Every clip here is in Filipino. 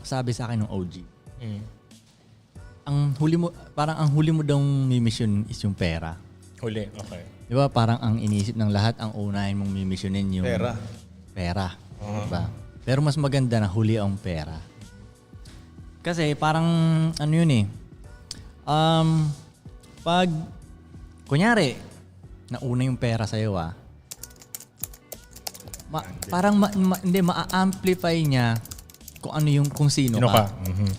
sabi sa akin ng OG. Ang huli mo daw mi-mission is yung pera. Huli, okay. Di ba? Parang ang iniisip ng lahat, ang unahin mong mi-missionin yung pera. Diba? Pero mas maganda na huli ang pera. Kasi parang ano yun eh. Pag kunyari, nauna yung pera sa'yo parang hindi ma-amplify niya kung sino ka.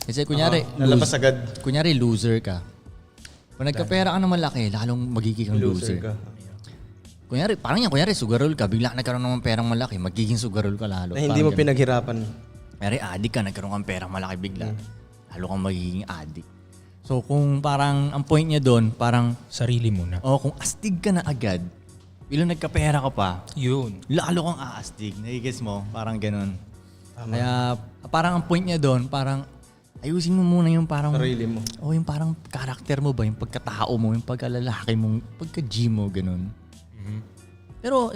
Kasi kunyari, nalabas agad. Kunyari loser ka. Kung nagkapera ka ng malaki, lalong magiging kang loser. Ka. Kunyari sugarol ka, bigla nagkaroon ng perang malaki, magiging sugarol ka lalo. Na hindi mo pinaghirapan. Kunyari addict ka, nagkaroon kang perang malaki bigla, lalo kang magiging addict. So kung parang, ang point niya doon, parang sarili muna. kung astig ka na agad, bilang nagkapera ka pa, Yun. lalo kang aastig. Nagigets mo? Parang ganun. Kaya parang ang point niya doon, parang ayusin mo muna yung parang sarili mo. Yung parang karakter mo ba, yung pagkatao mo, yung pagkalalaki mo, pagka-G mo, ganun. Pero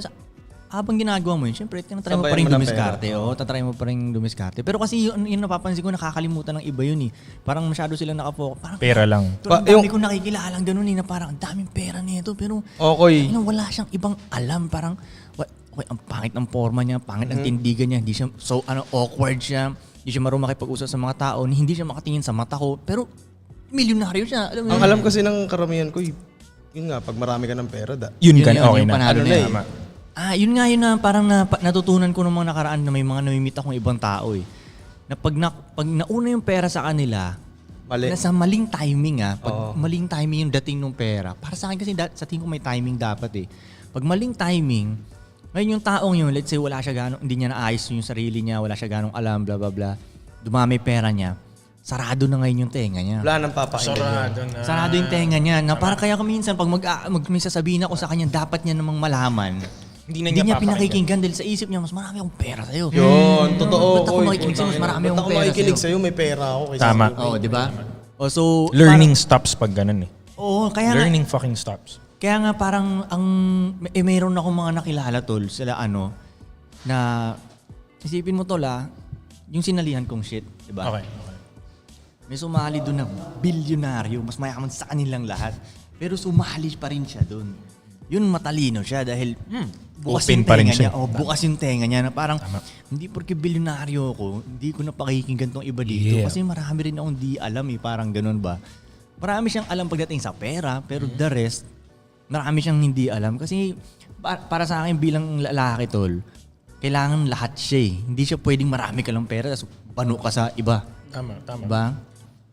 habang ginagawa mo yun, syempre, tinatry mo pa rin dumiskarte. Tatry mo pa rin dumiskarte. Pero kasi yun napapansin ko, nakakalimutan ng iba yun eh. Parang masyado silang nakafocus. Parang pera lang. Ang dami ko nakikilala ganun eh, na parang ang daming pera nito. Pero wala siyang ibang alam. Parang, ang pangit ng forma niya, pangit ng tindigan niya, hindi siya, awkward siya. Hindi siya marunong makipag-usap sa mga tao, hindi siya makatingin sa mata ko. Pero, milyonaryo siya. Ang alam kasi ng karamihan ko, yun nga, pag marami ka ng pera, Yun okay na. Panalo na eh. Tama. Yun nga yun na parang natutunan ko ng mga nakaraan na may mga namimit akong ibang tao eh. Na pag nauna yung pera sa kanila, nasa maling timing Pag maling timing yung dating ng pera. Para sa akin kasi sa tingin ko may timing dapat eh. Pag maling timing, ngayon yung taong yun, let's say wala siya hindi niya naayos yung sarili niya, wala siya ganong alam, bla bla bla. Dumami pera niya. Sarado na ngayon yung tenga niya. Wala nang papakinggan. Sarado yung tenga niya. Na para kaya minsan pag may sasabihin ako sa kanya, dapat niya namang malaman. Hindi niya pinakikinggan dahil sa isip niya, mas marami akong pera sa'yo. Yun, totoo. Ba't ako makikinig sa'yo, mas marami akong pera makikinig sa'yo, may pera ako. Tama. Di ba? Learning stops pag ganun eh. Kaya Learning fucking stops. Kaya nga parang mayroon akong mga nakilala tol, sila na isipin mo tol yung sinalihan kong shit, di ba? Okay. May sumali doon na bilyonaryo, mas mayaman sa kanilang lahat. Pero sumali pa rin siya doon. Yun matalino siya dahil bukas open yung pa rin tenga siya. niya. Bukas yung tenga niya na parang hindi porke bilyonaryo ako, hindi ko na pakikinggan tong iba dito. Kasi marami rin akong di alam parang ganun ba. Marami siyang alam pagdating sa pera, pero the rest, marami siyang hindi alam. Kasi para sa akin bilang lalaki tol, kailangan lahat siya eh. Hindi siya pwedeng marami ka lang pera tapos bano ka sa iba. Tama. Diba?